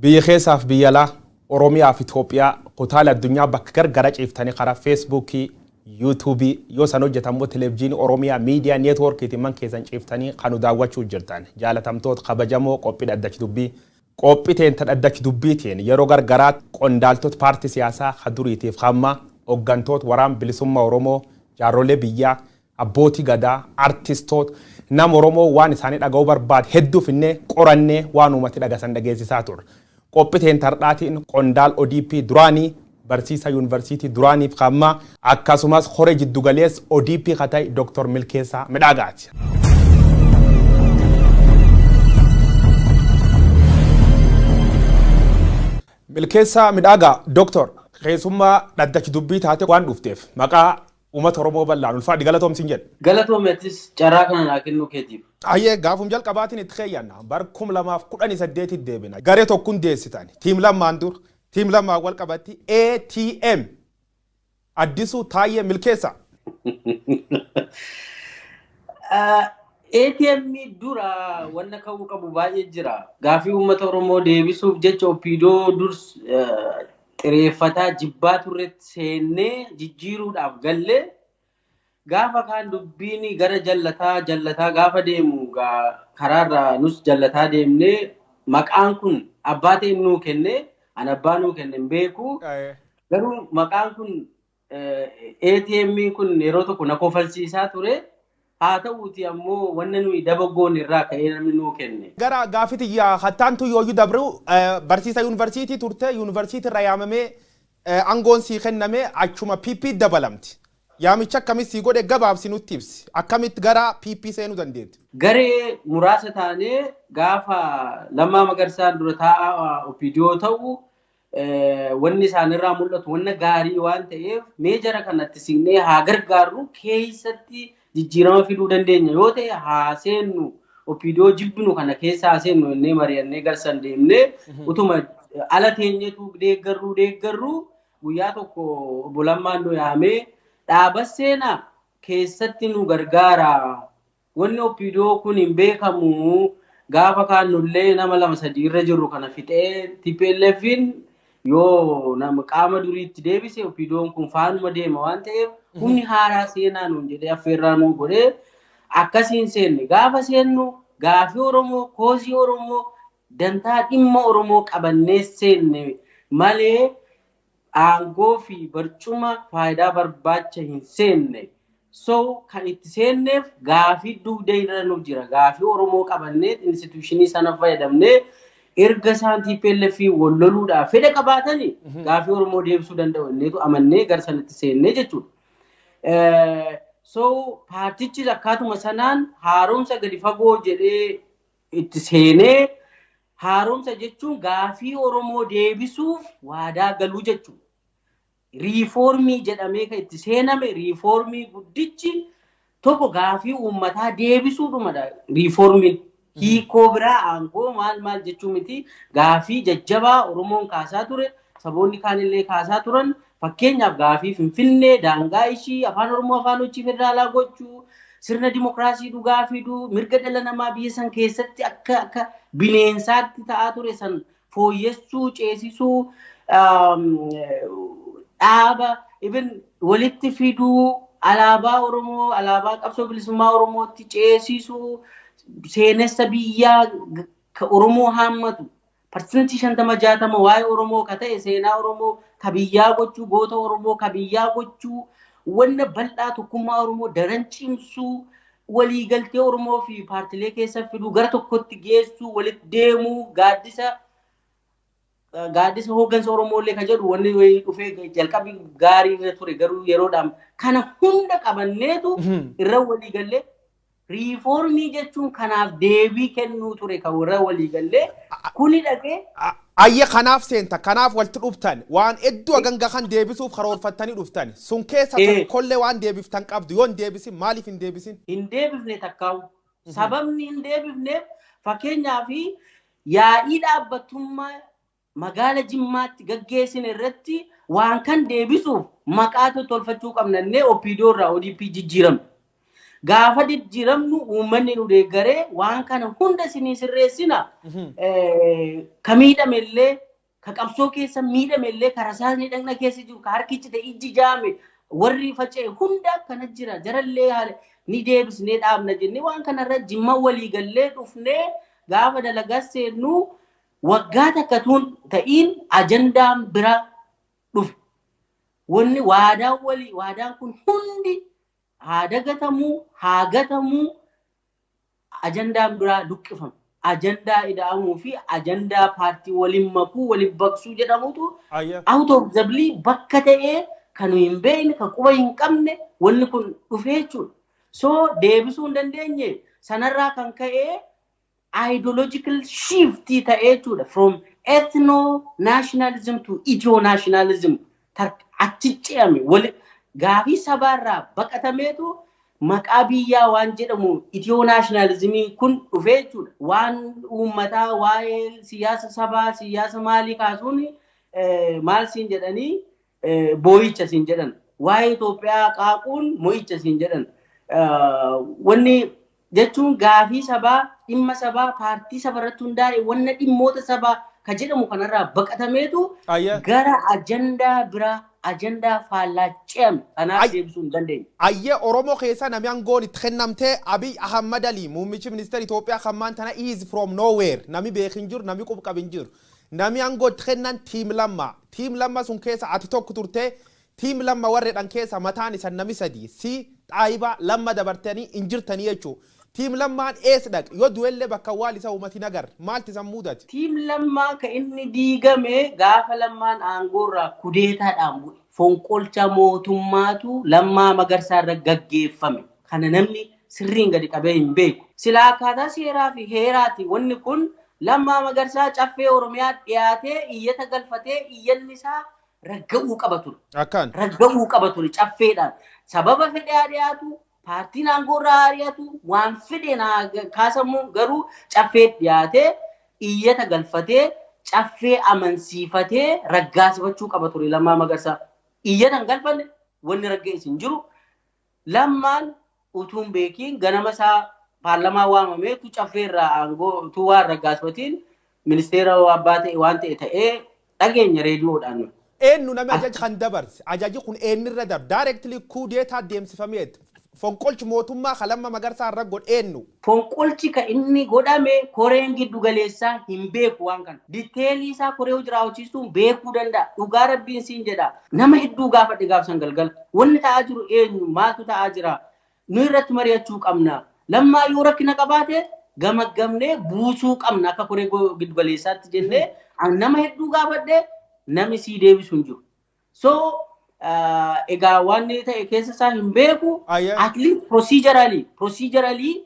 biyya keessaaf biyya alaa Oromiyaa fi Itoophiyaa kutaalee addunyaa bakka gargara ciiftanii karaa Feesbuukii, Yuutuubii yoo san hojjetammoo televezyiinii Oromiyaa miidiyaa neetwoorkiitiin man keessan ciiftanii kan daawwachuu jirtan jaalatamtoota kabajamoo qophii dhaddachi dubbii qophiiteen dhaddachi dubbiitiin yeroo gargaraa qondaaltota paartii siyaasaa haduriitiif hamma hooggantoota waraana bilisummaa Oromoo jaarrolee biyyaa abbootii gadaa artistoota nama Oromoo waan isaanii dhaga'uu barbaad hedduu finnee qorannee waan uummati dhagasan dhageessisaa turre. Qophiiteen tardhaatiin qondaal ODP duraanii barsiisaa yuunivarsiitii duraaniif hamma akkasumas hore jiddugalees ODP katay Dr. Milkeessaa Midhaagaati. Milkeessaa Midhaagaa Dr. keessummaa dhaddachi dubbii taate waan dhufteef maqaa uummata Oromoo bal'aan ulfaadhi galatoomsin jedhe. Galatoomeettis carraa kana naa kennuu keetiif. Ayyee gaafum jalqabaatiin itti keeyyanna bar 2018 deebina garee tokkoon deessitan tiim lammaan dur tiim lammaan wal qabatti ATM addisuu Taayyee Milkeessaa. ATM dura wanna ka'uu qabu baay'ee jira. Gaafii uummata Oromoo deebisuuf jecha Opiidoo durs xireeffataa jibbaa turretti seennee jijjiiruudhaaf gallee gaafa kaan dubbiin gara jallataa gaafa deemu karaarra nus jallataa deemnee maqaan kun abbaa ta'e nuu kenne an abbaa nuu kenne hin beeku garuu maqaan kun ATM kun yeroo tokko na kofalsiisaa ture haa ta'uuti ammoo wanna nuyi dabagoon irraa ka'ee namni nuu kenne. Gara gaafiti yaa hattaantu yooyu dabru barsiisa yuunivarsiitii turte yuunivarsiitii irraa yaamamee aangoon sii kenname achuma PP dabalamti. Yaamicha akkamitti sii godhe gabaabsi nutti ibsi. Akkamitti gara PP seenuu dandeetti? Garee muraasa taanee gaafa Lammaa Magarsaan dura taa'aa Opiidoo ta'u wanni isaanirraa mul'atu wanna gaarii waan ta'eef meejara kanatti siinee haa gargaarru keessatti jijjiirama fiduu dandeenya yoo ta'e haa seennu Opiidoo jibbinu kana keessa haa seennu innee mari'annee garsan deemnee utuma ala teenyetu deeggarru guyyaa tokko obbo Lammaan nu yaamee dhaaba seenaa keessatti nu gargaara wanni Opiidoo kun hin beekamu gaafa kaannullee nama 2-3 irra jirru kana fixee TPLFin yoo nama qaama duriitti deebise Opiidoon kun faanuma deema waan ta'eef humni haaraa seenaa nuun jedhee affeerraa nuu godhee akkasiin seenne gaafa seennu gaafii Oromoo koosii Oromoo dantaa dhimma Oromoo qabannee seenne malee aangoo fi barcuma faayidaa barbaacha hin seenne so kan itti seenneef gaafii dugda irra nuuf jira gaafii Oromoo qabannee instituushinii sana fayyadamnee erga isaan TPLF wal loluudhaaf fedha qabaatanii gaafii Oromoo deebisuu danda'u inneetu amannee garsanitti seennee jechuudha. So paartichis akkaatuma sanaan haaromsa gadi fagoo jedhee itti seenee haaromsa jechuun gaafii Oromoo deebisuuf waadaa galuu jechuudha. Riifoormii jedhamee kan itti seename riifoormii guddichi tokko gaafii uummataa deebisuudhumadha. Riifoormiin hiikoo biraa aangoo maal jechuu miti gaafii jajjabaa Oromoon kaasaa ture saboonni kaanillee kaasaa turan fakkeenyaaf gaafii Finfinnee daangaa ishii afaan Oromoo afaan hojii federaalaa gochuu sirna dimokiraasii dhugaa fiduu mirga dhala namaa biyya san keessatti akka bineensaatti ta'aa ture san fooyyessuu ceesisuu dhaaba even walitti fiduu alaabaa Oromoo alaabaa qabsoo bilisummaa Oromootti ceesisuu seenessa biyyaa Oromoo haammatu parsantii 50-60 waa'ee Oromoo ka ta'e seenaa Oromoo ka biyyaa gochuu goota Oromoo ka biyyaa gochuu wanna bal'aa tokkummaa Oromoo daran cimsuu waliigaltee Oromoo fi paartilee keessa fiduu gara tokkotti geessuu walitti deemuu gaaddisa hooggansa Oromoolee ka jedhu wanni dhufee jalqabii gaarii irra ture garuu yeroodhaan kana hunda qabanneetu irra waliigallee riifoormii jechuun kanaaf deebii kennuu ture kan warra waliigallee kuni dhaqee ayya kanaaf seenta kanaaf walitti dhuftan waan hedduu ganga kan deebisuuf karoorfattanii dhuftan sun keessa tokkollee waan deebiftan qabdu yoo hin deebisin maaliif hin deebisin? Hin deebifne takkaawu sababni hin deebifneef fakkeenyaaf yaa'ii dhaabbatummaa magaala Jimmaatti gaggeessine irratti waan kan deebisuuf maqaa tolfachuu qabnannee Opiidoo irraa ODP jijjiiramne. gaafa jijjiiramnu uummanni nu deeggaree waan kana hunda isinii sirreessina ka miidhamellee ka qabsoo keessa miidhamellee ka rasaasni dhagna keessa jiru ka harkichi ta'e ijji jaame warri faca'e hunda akkana jira jarallee ni deebisnee dhaabna jennee waan kanarra jimma walii gallee dhufnee gaafa dalagaa seennu waggaa takkatuun ta'iin ajandaan bira dhufe wanni waadaan kun hundi haa dagatamuu haa gatamuu ajandaan biraa luqqifama. Ajandaa ida'amuu fi ajandaa paartii waliin makuu waliin baqsuu jedhamutu out of the blue bakka ta'ee kan hin beekne kan quba hin qabne wanni kun dhufee jechuudha. So deebisuu hin dandeenye sanarraa kan ka'ee ideological shift ta'ee jechuudha from ethno nationalism to ethno nationalism achi ce'ame gaafii sabaarraa baqatameetu maqaa biyyaa waan jedhamu ethno nationalismii kun dhufee jechuudha. Waan uummataa waa'ee siyaasa sabaa siyaasa maalii kaasuun maal siin jedhanii boo'icha siin jedhan waa'ee Itoophiyaa qaaquun mo'icha siin jedhan wanni jechuun gaafii sabaa dhimma sabaa paartii sabarratti hundaa'e wanna dhimmoota sabaa ka jedhamu kanarraa baqatameetu gara ajandaa biraa ajandaa faallaaceem kanaaf deebisuu hin dandeenye. Ayyee Oromoo keessa namni aangoon itti kennamtee Abiy Ahmad Ali muummichi ministeera Itoophiyaa kammaan tana is from nowhere namni beekin jiru namni qubqab hin jiru namni aangoo itti kennan tiim lamma sun keessa ati tokko turtee tiim lamma warreedhaan keessa mataan isa nami sadii si xaayiba lamma dabartanii hin jirtanii jechuudha. Tiim lammaan ees dhaq yoo du'ellee bakka waal isa uummati nagar maalti san mudate. Tiim lammaa ka inni diigame gaafa lammaan aangoorraa kudeetaadhaan bu'e. Fonqolcha mootummaatu Lammaa Magarsaarra gaggeeffame. Kana namni sirriin gadi qabee hin beeku. Silaa akkaataa seeraa fi heeraati wanni kun Lammaa Magarsaa caffee Oromiyaa dhiyaatee iyyata galfatee iyyanni isaa ragga'uu qaba ture. Akkaan. Ragga'uu qaba ture caffeedhaan. Sababa fedhaa dhiyaatu paartiin aangoorraa ari'atu waan fedhe kaasamu garuu caffee dhiyaatee iyyata galfatee caffee amansiifatee raggaasifachuu qaba ture Lammaa Magarsaa. Iyyatan galfanne wanni raggeessi hin jiru. Lammaan utuun beekiin ganama isaa paarlamaa waamamee tu caffeerraa aangoo tu waan raggaasifatiin ministeera abbaa ta'e waan ta'e ta'ee dhageenya reediyoodhaan. Eenyu nama ajaji kan dabarse ajaji kun eenyirra darbe directly kuudeetaa deemsifameet fonqolchi mootummaa ka Lammaa Magarsaa irra godheenyu. Fonqolchi ka inni godhame koreen giddu galeessaa hin beeku waan kana. Diteelii isaa koree hojiraawwachiistuun beekuu danda'a. Dhugaa rabbiin siin jedha. Nama hedduu gaafadhe gaafsan galgala. Wanni ta'aa jiru eenyu maaltu ta'aa jira? Nu irratti mari'achuu qabna. Lammaa yoo rakkina qabaate gamaggamnee buusuu qabna akka koree giddu galeessaatti jennee nama hedduu gaafadhe namni sii deebisu hin jiru. So egaa waan ta'e keessa isaa hin beeku at least procedurally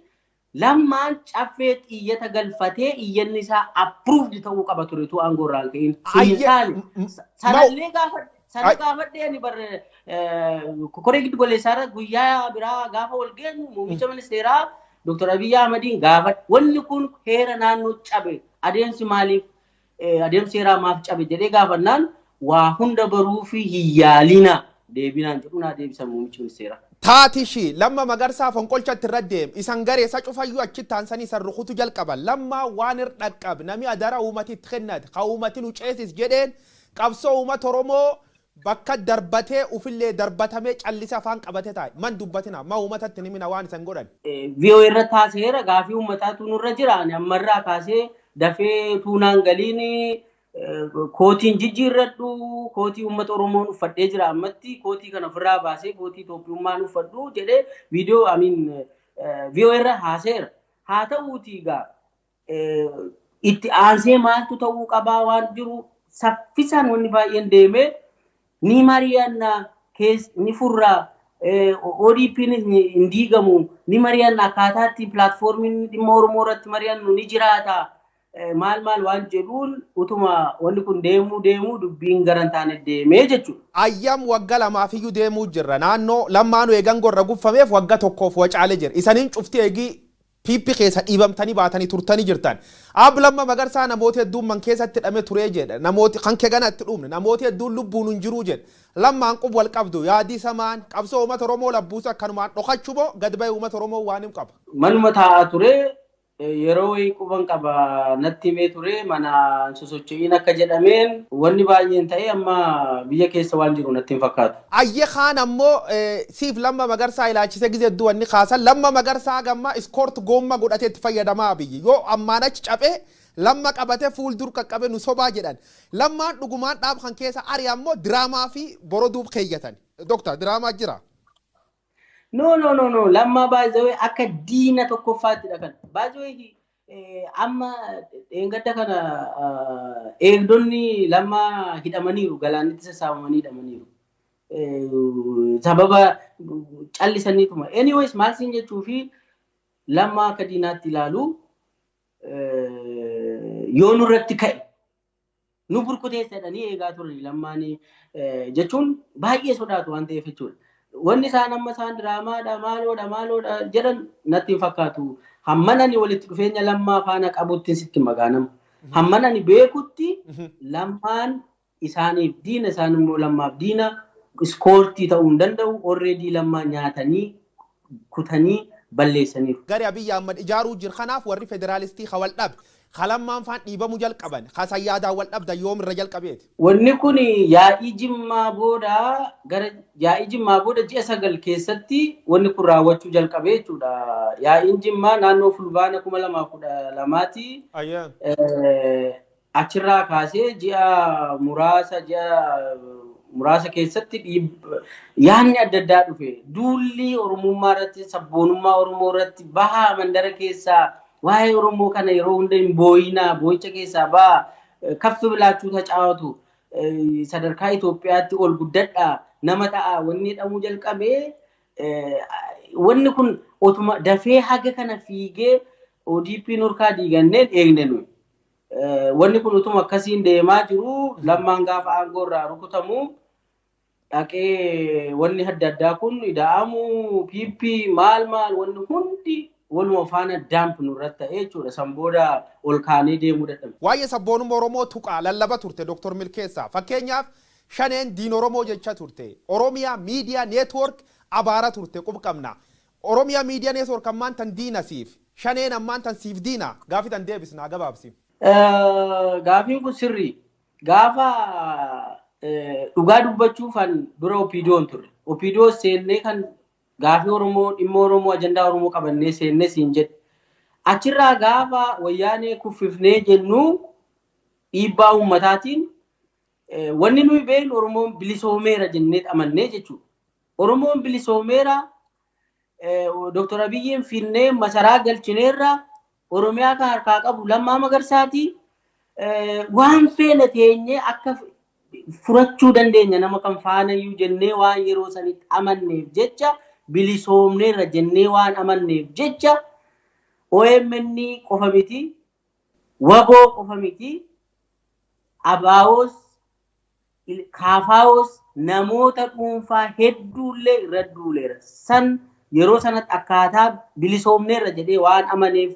Lammaan caffee iyyata galfatee iyyanni isaa approved ta'uu qaba ture tu aangoorraan ka'in sanallee gaafadhee ni barre koree giddu galeessaarra guyyaa biraa gaafa wal geenyu muummicha ministeeraa Dr. Abiy Ahmadiin gaafadhe wanni kun heera naannoo cabe adeemsi maaliif adeemsi heeraa maaf cabe jedhee gaafannaan waa hunda baruu fi hiyyaalina deebinaan jedhu naa deebisan muummichi ministeeraa. Taatishi Lammaa Magarsaa fonqolchatti irra deem isan garee isa cufayyuu achi taansanii isan rukutu jalqaban Lammaa waan irra dhaqqab nami adara uummati itti kennate ka uummati nu ceesis jedheen qabsoo uummata Oromoo bakka darbatee ufillee darbatamee callisee afaan qabatee taa'e man dubbatina ma uummatatti nimina waan isan godhan. VOA irra taaseera gaafii uummataatu nurra jira ammarraa kaasee dafee tuunaan galiin kootiin jijjiirradhu kootii uummata Oromoon uffadhee jira ammatti kootii kana ofirraa baasee kootii Itoophiyummaan uffadhu jedhee viidiyoo VOA irra haaseera. Haa ta'uutii gaa itti aansee maaltu ta'uu qabaa waan jiru saffisaan wanni baay'een deemee ni mari'anna ni furraa ODP hin diigamu ni mari'anna akkaataatti pilaatfoormiin dhimma Oromoo irratti mari'annu ni jiraata. Maal waan jedhuun utuma wanni kun deemuu dubbiin garan taane deemee jechuudha. Ayyam wagga lamaafiyyuu deemuu jirra naannoo Lammaanuu eegan gorra guffameef wagga tokkoof wacaale jira isaniin cufti eegii piippi keessa dhiibamtanii baatanii turtanii jirtan. Ab lamma magarsaa namooti hedduun man keessatti hidhamee turee jedha. Namooti kan kee ganatti dhumne namooti hedduun lubbuun hin jiru jedha. Lammaan qub wal qabdu yaadii samaan qabsoo uummata Oromoo labbuusa akkanumaan dhokachuu moo gad bahee uummata Oromoo waan hin qaba. Manuma taa'aa ture yeroo quban qaba natti himee ture mana sosocho'iin akka jedhameen wanni baay'een ta'e amma biyya keessa waan jiru natti hin fakkaatu. Ayye kaan ammoo siif lamma magarsaa ilaachise gizee hedduu wanni kaasan lamma magarsaa gamma iskoort goomma godhatee itti fayyadamaa biyyi yoo ammaan achi cabee lamma qabatee fuuldur qaqqabe nu sobaa jedhan lammaan dhugumaan dhaab kan keessa ari ammoo diraamaa fi boroduuf keeyyatan. Doktor diraamaa jira. No. Lamma baay'ee akka diina tokkoffaatti dhagan. Baay'ee amma engadda kana eegdonni lamma hidhamaniiru galaanitti sassaabamanii hidhamaniiru. Sababa callisaniituma. Anyways maal siin jechuu fi lamma akka diinaatti ilaalu yoo nurratti ka'e nu burkuteessadhanii eegaa turani lammaanii jechuun baay'ee sodaatu waan ta'eef jechuudha. Wanni isaan amma isaan diraamaadha maaloodha jedhan natti hin fakkaatu. Hammanani walitti dhufeenya lammaa faana qabutti sitti magaanama. Hammanani beekutti lammaan isaaniif diina isaan immoo lammaaf diina iskoortii ta'uu hin danda'u. Already lammaa nyaatanii kutanii balleessaniiru. Gari Abiyyi Ahmad ijaaruu jir kanaaf warri federaalistii hawal dhabe. Kalammaan faan dhiibamuu jalqaban kasan yaadaan wal dhabda yoom irra jalqabeeti. Wanni kun yaa'ii jimmaa booda gara yaa'ii jimmaa booda ji'a 9 keessatti wanni kun raawwachuu jalqabee jechuudha. Yaa'iin jimmaa naannoo fulbaana 2012ti. Achirraa kaasee ji'a muraasa keessatti yaadni adda addaa dhufe. Duulli Oromummaa irratti sabboonummaa Oromoo irratti bahaa mandara keessaa waa'ee Oromoo kana yeroo hunda hin booyinaa boo'icha keessaa ba'a kaffi bilaachuu tacaawatu sadarkaa Itoophiyaatti ol guddadhaa nama ta'a wanni jedhamuu jalqabee wanni kun otuma dafee haga kana fiigee ODP nurkaa diiganneen eegne nuyi. Wanni kun utuma akkasiin deemaa jiru lammaan gaafa aangoo irraa rukutamu dhaqee wanni adda addaa kun ida'amu piippii maal wanni hundi waluma faana daamp nurratti ta'ee jechuudha san booda ol kaanee deemuu dadhabe. Waa'ee sabboonummaa Oromoo tuqaa lallaba turte Dr. Milkeessaa fakkeenyaaf shaneen diin Oromoo jecha turte Oromiyaa miidiyaa neetwoork abaara turte qubqabna Oromiyaa miidiyaa neetwoork ammaan tan diina siif shaneen ammaan tan siif diina gaafii tan deebisnaa gabaabsi. Gaafiin kun sirrii gaafa dhugaa dubbachuufan dura opiidiyoon turre opiidiyoo seennee kan gaafii Oromoo dhimma Oromoo ajandaa Oromoo qabannee seennee siin jedhe. Achirraa gaafa wayyaanee kuffifnee jennu dhiibbaa uummataatiin wanni nuyi beeknu Oromoon bilisoomeera jennee amannee jechuudha. Oromoon bilisoomeera Dr. Abiyyiin finnee masaraa galchineerra Oromiyaa kan harkaa qabu Lammaa Magarsaati waan feene teenyee akka furachuu dandeenya nama kan faanayyuu jennee waan yeroo sanitti amanneef jecha bilisoomneerra jennee waan amanneef jecha OMN qofa miti waboo qofa miti abaawos kaafaawos namoota dhuunfaa hedduullee irra duuleera san yeroo sanatti akkaataa bilisoomneerra jedhee waan amaneef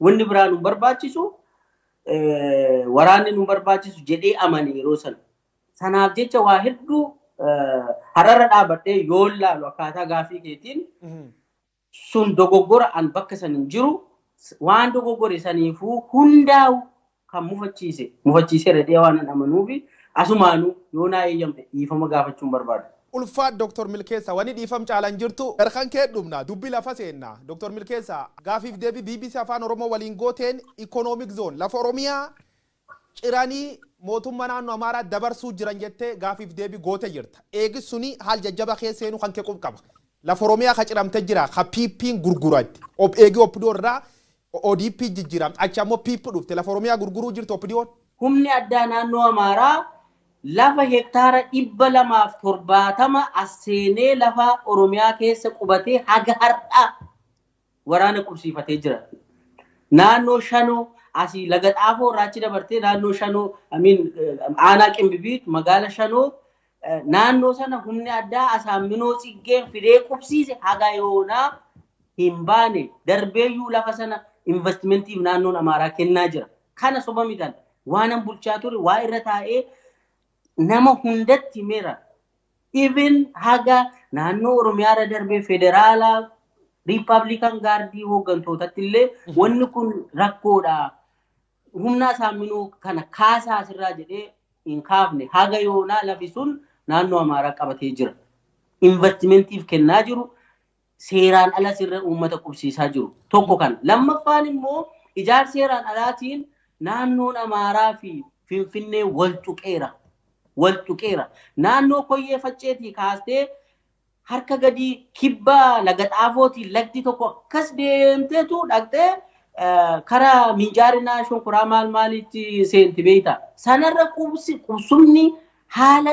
wanni biraa nu barbaachisu waraanni nu barbaachisu jedhee amane yeroo sana sanaaf jecha waa hedduu hararra dhaabadhee yoo laalu akkaataa gaafii keetiin sun dogoggora an bakka san hin jiru waan dogoggore saniifuu hundaa'u kan mufachiise redhee waan an amanuufi asumaanuu yoo naa eeyyamte dhiifama gaafachuun barbaada. Ulfaat Dr. Milkeessaa wani dhiifam caalan jirtu erkan kee dhumna dubbi lafa seenna Dr. Milkeessaa gaafiif deebii BBC Afaan Oromoo waliin gooteen economic zone lafa Oromiyaa ciranii mootummaa naannoo Amaaraa dabarsuu jiran jettee gaafiif deebii goote jirta. Eegis suni haal jajjaba keesseenu kan kee qaba. Lafa Oromiyaa ka ciramte jira ka piippiin gurguratti. Eegi Opidoo irraa ODP jijjiiramte achi ammoo piippi dhufte lafa Oromiyaa gurguruu jirtu Opidiyoon. Humni addaa naannoo Amaaraa lafa hektaara 270 asseenee lafa Oromiyaa keessa qubatee haga har'a waraana qubsiifatee jira. Naannoo Shanoo asii laga Xaafoo raachi dabartee naannoo Shanoo aanaa Qimbibiit magaala Shanoo naannoo sana humni addaa Asaaminoo Tsiggeen fidee qubsiise haga yoonaa himbane darbeeyyuu lafa sana investimentiif naannoon Amaaraa kennaa jira. Kana soba mitan waanan bulchaa ture waa irra taa'ee nama hundatti meera. Even haga naannoo Oromiyaa darbee federaalaa Republican Guardii hooggantootatti illee wanni kun rakkoodha. Humna saaminuu kana kaasaa asirraa jedhee hin kaafne haga yoonaa lafi sun naannoo Amaaraa qabatee jira. Investimentiif kennaa jiru. Seeraan ala sirra uummata qubsiisaa jiru. Tokko kan lammaffaan immoo ijaarsa seeraan alaatiin naannoon Amaaraa fi Finfinnee wal tuqeera. Naannoo Koyyee Facceetii kaastee harka gadii kibbaa laga Xaafootiin lagdi tokko akkas deemteetu dhaqxee karaa Minjaarinaa Shonkoraa maalitti seenti beekta. Sanarra qubsumni haala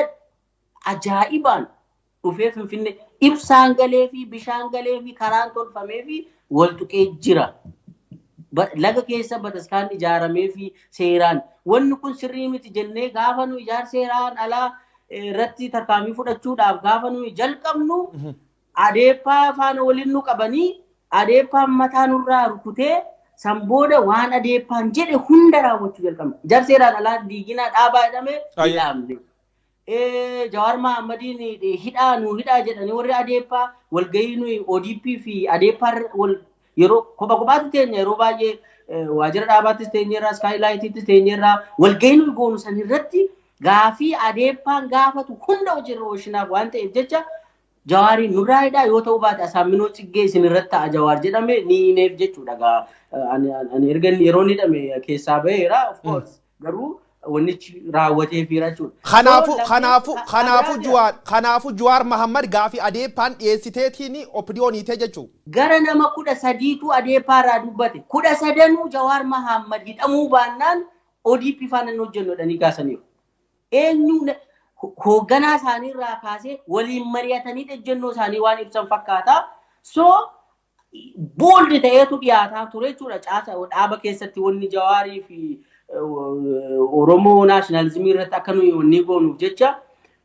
ajaa'ibaan dhufee Finfinnee ibsaan galee fi bishaan galee fi karaan tolfamee fi wal tuqee jira. Laga keessa bataskaan ijaaramee fi seeraan wanni kun sirrii miti jennee gaafa nu ijaarsa seeraan alaa irratti tarkaanfii fudhachuudhaaf gaafa nu jalqabnu adeeppaa faana waliin nu qabanii adeeppaan mataa nurraa rukutee san booda waan adeeppaan jedhe hunda raawwachuu jalqabna. Ijaarsa seeraan alaa diiginaa dhaabaa jedhamee hidhaamne. Jawaar Mahaammadiin hidhaa jedhanii warri adeeppaa walgahii nuyi ODP fi adeeppaa yeroo kophaatti teenya yeroo baay'ee waajjira dhaabaattis teenyerraa Skylightittis teenyerraa walgahii nuyi goonu san irratti gaafii adeeppaan gaafatu hunda hojiirra oolchinaaf waan ta'eef jecha Jawaariin nurraa hidhaa yoo ta'u baate Asaaminoo Ciggee isin irratti ta'a Jawaar jedhame ni hineef jechuudha. Ani erga yeroo hidhame keessaa baheera of course garuu wannichi raawwatee fi jechuudha. Kanaafuu Jawaar Mahammad gaafii adeeppaan dhiyeessiteetiin opiniyoon hiitee jechuudha. Gara nama 13tu adeeppaarraa dubbate 13 Jawaar Mahammad hidhamuu baannaan ODP faana hin hojjennodhanii kaasaniiru. Eenyu hoogganaa isaaniirraa kaasee waliin mari'atanii ejjennoo isaanii waan ibsan fakkaata. So booldi ta'eetu dhiyaataa ture jechuudha. Dhaaba keessatti wanni Jawaarii fi Oromoo naashinaalizimii irratti akka nuyi wanni goonuuf jecha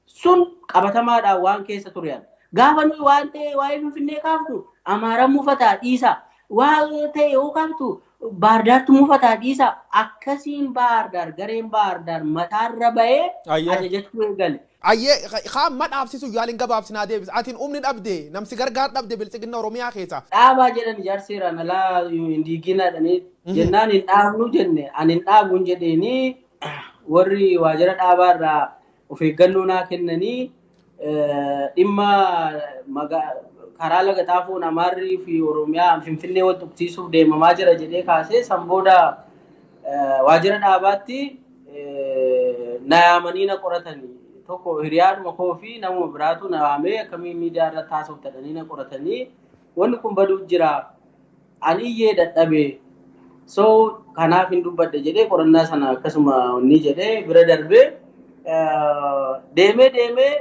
sun qabatamaadhaan waan keessa ture. Gaafa nuyi waan ta'e waa'ee Finfinnee kaaftu Amaaraan mufataa dhiisa. Waan ta'e yoo kaaftu Baardaartu mufataa dhiisa. Akkasiin Baardaar gareen Baardaar mataarra bahee ajajachuu eegale. Kaan madhaabsisu yaaliin gabaabsinaa deebisa. Atiin umni dhabde namsi gargaar dhabde bilisiginna Oromiyaa keessa. Dhaabaa jedhan ijaarsa seeraan alaa hin diiginaadhanii jennaan hin dhaabnu jenne ani hin dhaabuun jedheenii warri waajjira dhaabaarraa of eeggannoo naa kennanii dhimma karaa laga Xaafoon Amaarrii fi Oromiyaa Finfinnee wal tuqsiisuuf deemamaa jira jedhee kaasee san booda waajjira dhaabaatti na yaamanii na qoratanii. Tokko hiriyaadhuma koo fi nama biraatu na waamee akkamii miidiyaa irratti haasoftatanii na qoratanii wanni kun baduuf jira ani iyyee dadhabee so kanaaf hin dubbadde jedhee qorannaa sana akkasuma inni jedhee bira darbee deemee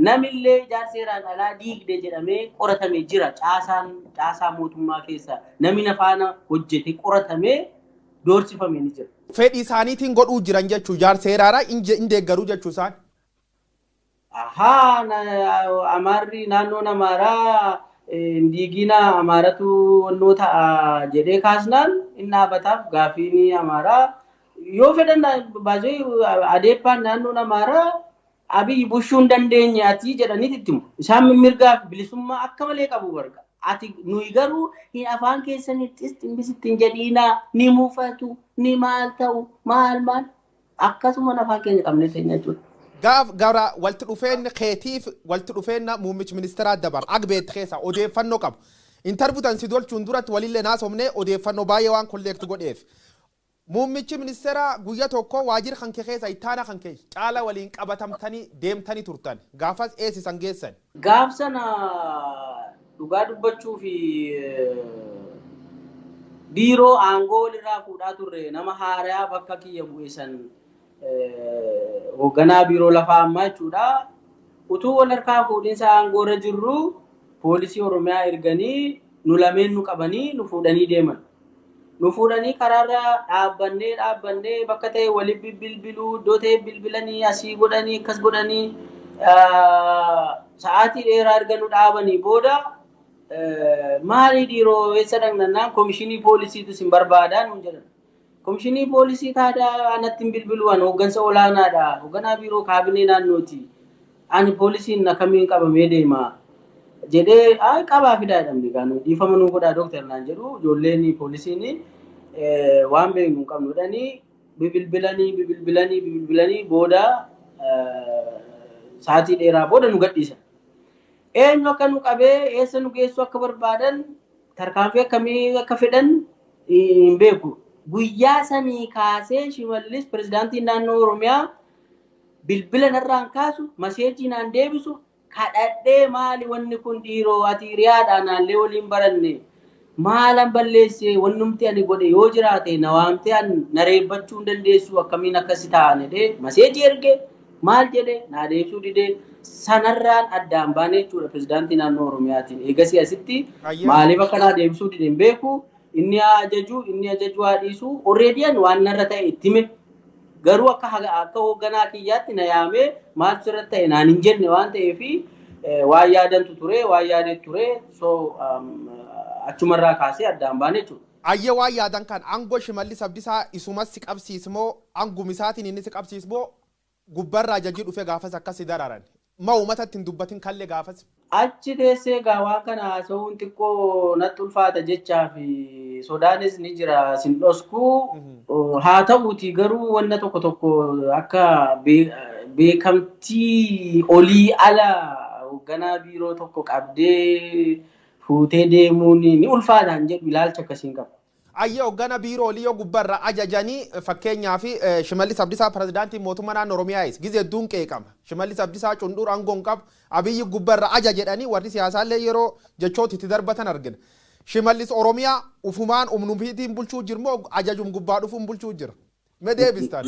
namillee ijaarsa seeraan alaa diigde jedhamee qoratamee jira caasaa mootummaa keessa namni nafaana hojjete qoratamee doorsifamee ni jira. Fedhii isaaniitiin godhuu jiran jechuu ijaarsa seeraaraa hin deeggaruu jechuu isaan. Amaarri naannoon Amaaraa diigina Amaaratu wannoo ta'a jedhee kaasnaan inni dhaabataaf gaafiin Amaaraa yoo fedhan baasee adeeppaan naannoon Amaaraa Abiy bushuu hin dandeenye ati jedhaniiti ittimu. Isaan mirgaaf bilisummaa akka malee qabu barga. Ati nuyi garuu hin afaan keessanittis ximbisittiin jedhiinaa ni mufatu ni maal ta'u maal akkasuma afaan keenya qabnee teenya jechuudha. Gaaf gara walti dhufeenna keetiif walti dhufeenna muummichi ministeeraa dabar agbeet keessa odeeffannoo qabu. Intarbuutan si dolchuun duratti walillee naasomnee odeeffannoo baay'ee waan kolleektu godheef. Muummichi ministeeraa guyyaa tokko waajjira kan keessa ittaana kan keessa caala waliin qabatamtanii deemtanii turtan. Gaafas eessisan geessan. Gaaf sana dhugaa dubbachuu fi biiroo aangoo walirraa fuudhaa turre nama haaraa bakka kiyya bu'isan hoogganaa biiroo lafaa ammaa jechuudha. Utuu wal harkaa fuudhinsa aangoo irra jirru poolisii Oromiyaa erganii nu lameen nu qabanii nu fuudhanii deeman. Nu fuudhanii karaarra dhaabbannee bakka ta'e waliin bilbiluu iddoo ta'e bilbilanii asii godhanii akkas godhanii sa'aatii dheeraa erga nu dhaabanii booda maali dhiiroo eessa dhaqnannaan komishinii poolisiitu isin barbaadaa nuun jedhan. Komishinii poolisii taadhaa anatti hin bilbiluwan hooggansa olaanaadha. Hoogganaa biiroo kaabinee naannooti. Ani poolisiin akkamiin qabamee deema jedhee qabaa fidaa jedhamni gaanu dhiifama nuu godhaa dooktar naan jedhu ijoolleen poolisiin waan beeknu hin qabnu jedhanii bibilbilanii booda sa'aatii dheeraa booda nu gadhiisan. Eenyu akka nu qabee eessa nu geessu akka barbaadan tarkaanfii akkamii akka fedhan hin beeku. Guyyaa sanii kaasee Shimallis pirezidaantiin naannoo Oromiyaa bilbila narraan kaasu maseejii naan deebisu kadhadhee maali wanni kun dhiiroo ati hiriyaadhaan naallee waliin baranne maalan balleesse wannumti ani godhe yoo jiraate na waamtee an na reebbachuu hin dandeessu akkamiin akkasi ta'an jedhee maseejii erge maal jedhe naa deebisuu didee sanarraan addaan baane jechuudha pirezidaantii naannoo Oromiyaatiin eegasii asitti maaliif akka naa deebisuu dide hin beeku inni ajaju haa dhiisu alreediyaan waan narra ta'e itti hime garuu akka hoogganaa kiyyaatti na yaamee maal sirratti ta'e naan hin jenne waan ta'eefi waan yaadantu ture waan yaadetu ture so achumarraa kaasee addaan baane jechuudha. Ayyee waan yaadan kan aangoo Shimallis Abdiisaa isumas si qabsiismoo aangumisaatiin inni si qabsiismoo gubbarraa jajii dhufe gaafas akkasi dararan ma uummatatti hin dubbatin kallee gaafas. Achi teessee waan kana haasa'uun xiqqoo natti ulfaata jechaa fi sodaanis ni jira sin dhosku haa ta'uuti garuu wanna tokko akka beekamtii olii ala hoogganaa biiroo tokko qabdee fuutee deemuun ni ulfaataan jedhu ilaalcha akkasiin qaba. Ayyee hoogganaa biiroo olii yoo gubbarra ajajanii fakkeenyaa fi Shimallis Abdiisaa pirezidaantii mootummaa naannoo Oromiyaayis gizee hedduun qeeqama. Shimallis Abdiisaa cunduur aangoon qabu Abiyyi gubbarra jedhanii warri siyaasaallee yeroo jechooti itti darbatan argina. Shimallis Oromiyaa ufumaan umnufiitiin bulchuu jirmoo ajajum gubbaa dhufuun bulchuu jira. Mee deebistaan.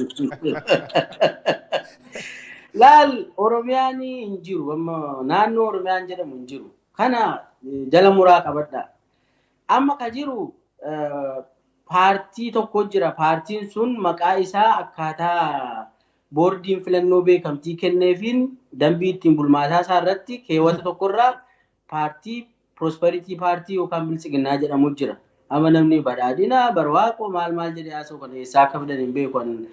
Laal Oromiyaan hin jiru amma naannoo Oromiyaan jedhamu hin jiru. Kana jala muraa qabadha. Amma ka jiru paartii tokko jira. Paartiin sun maqaa isaa akkaataa boordiin filannoo beekamtii kenneefiin dambii ittiin bulmaataa isaa irratti keewwata tokkorraa paartii prosperity paartii yookaan bilisiginnaa jedhamu jira. Amma namni badhaadhina barwaaqoo maal jedhee haasa'u kan eessaa akka fidan hin beekan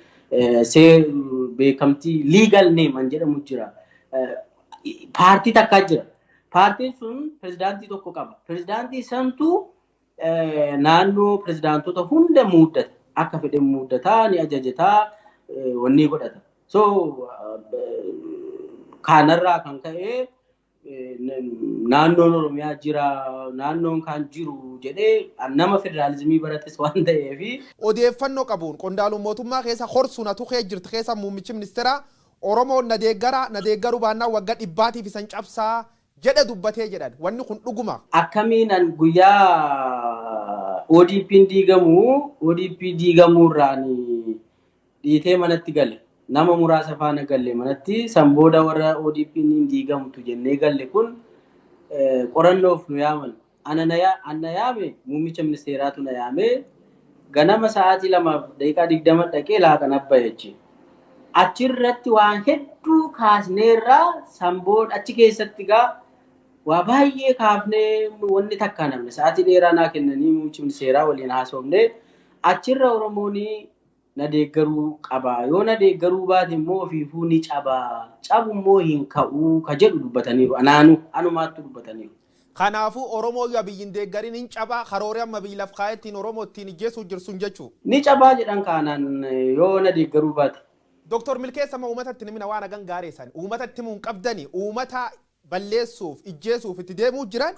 beekamtii legal name jedhamu jira. Paartii takkaa jira. Paartiin sun pirezidaantii tokko qaba. Pirezidaantii santu naannoo pirezidaantota hunda muuddata. Akka fedhe muuddataa ni ajajataa wanni godhata. So kanarraa kan ka'e naannoon Oromiyaa jira naannoon kan jiru jedhee nama federaalizimii barates waan ta'eefi odeeffannoo qabuun qondaaluu mootummaa keessa horsuuna tuqee jirtu keessa muummichi ministeera Oromoon na deeggaruu baannaa waggaa dhibbaatiif isan cabsaa jedhe dubbatee jedhan wanni kun dhuguma. Akkamiin guyyaa ODP diigamuurraan dhiitee manatti gale. Nama muraasa faana galle manatti san booda warra ODP hin diigamtu jennee galle kun qorannoof nu yaaman. Ana yaame muummicha ministeeraatu na yaame ganama sa'aatii 2:20 dhaqee laaqan abba jechuudha. Achirratti waan hedduu kaasneerraa san booda achi keessatti gaa waa baay'ee kaafnee wanni takka namne sa'aatii dheeraa naa kennanii muummichi ministeeraa waliin haasofne achirra Oromoonii na deeggaruu qaba. Yoo na deeggaruu baate immoo ofiifuu ni caba. Cabu immoo hin ka'uu ka jedhu dubbataniiru. Anumaatti dubbataniiru. Kanaafuu Oromoo yoo biyyin deeggarin hin cabaa karoorri amma biyyaaf kaayettiin Oromoo ittiin ijjeesuu jirsun jechuu. Ni cabaa jedhan kaanaan yoo na deeggaruu baate. Dr. Milkeessa ma uummatatti nimina waan hagan gaareessan uummatatti himuun qabdani uummata balleessuuf ijjeesuuf itti deemuu jiran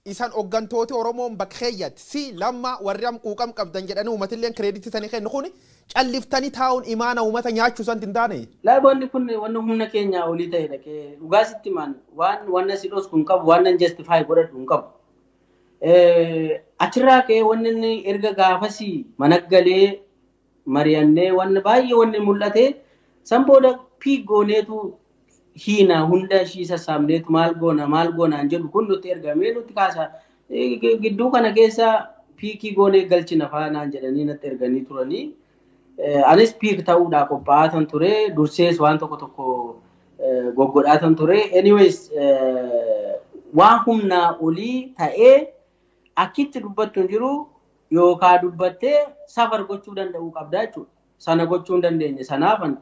isan hoggantooti Oromoon bakkeeyyatti si lamma warri am quuqam qabdan jedhanii uummatillee kireeditii sanii kennu kun calliftanii taa'uun imaana uummata nyaachuu san hin taane. Laaboonni kun wanna humna keenya olii ta'e dhaqee dhugaasitti man waan si dhos kun qabu waan justify godhadhu hin qabu. Achirraa ka'ee wanni erga gaafasii managgalee mari'annee wanna baay'ee wanni mul'ate san booda piigooneetu hiina hunda ishii sassaabneetu maal goonaan jedhu kun nutti ergamee nutti kaasa gidduu kana keessa piikii goonee galchina faanaan jedhanii natti erganii turanii anis piik ta'uudhaa qophaa'atan ture dursees waan tokko goggodhaatan ture anyways waan humnaa olii ta'ee akkitti dubbattu hin jiru yookaan dubbattee safar gochuu danda'uu qabda jechuudha. Sana gochuu hin dandeenye sanaafan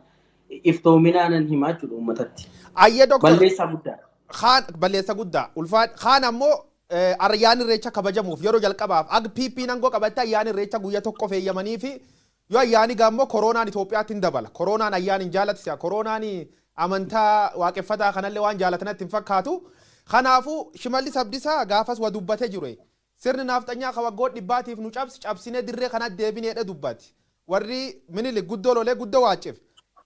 iftoominaanan himaa jechuudha uummatatti. Ayyee doktor. Balleessaa guddaa. Balleessa guddaa. Ulfaan kaan ammoo ayyaanni irreecha kabajamuuf yeroo jalqabaaf ag PP nangoo qabatte ayyaanni irreecha guyyaa tokko feeyyamanii fi yoo ayyaani gaammoo koronaan Itoophiyaatti hin dabala. Koronaan ayyaani hin jaalatisa. Koronaan amantaa waaqeffataa kanallee waan jaalatanatti hin fakkaatu. Kanaafuu Shimallis Abdiisaa gaafas waa dubbatee jiru. Sirni nafxanyaa ka waggoota dhibbaatiif nu cabsinee dirree kanatti deebineedha dubbatti. Warri Minilik guddoo lolee guddoo waacif.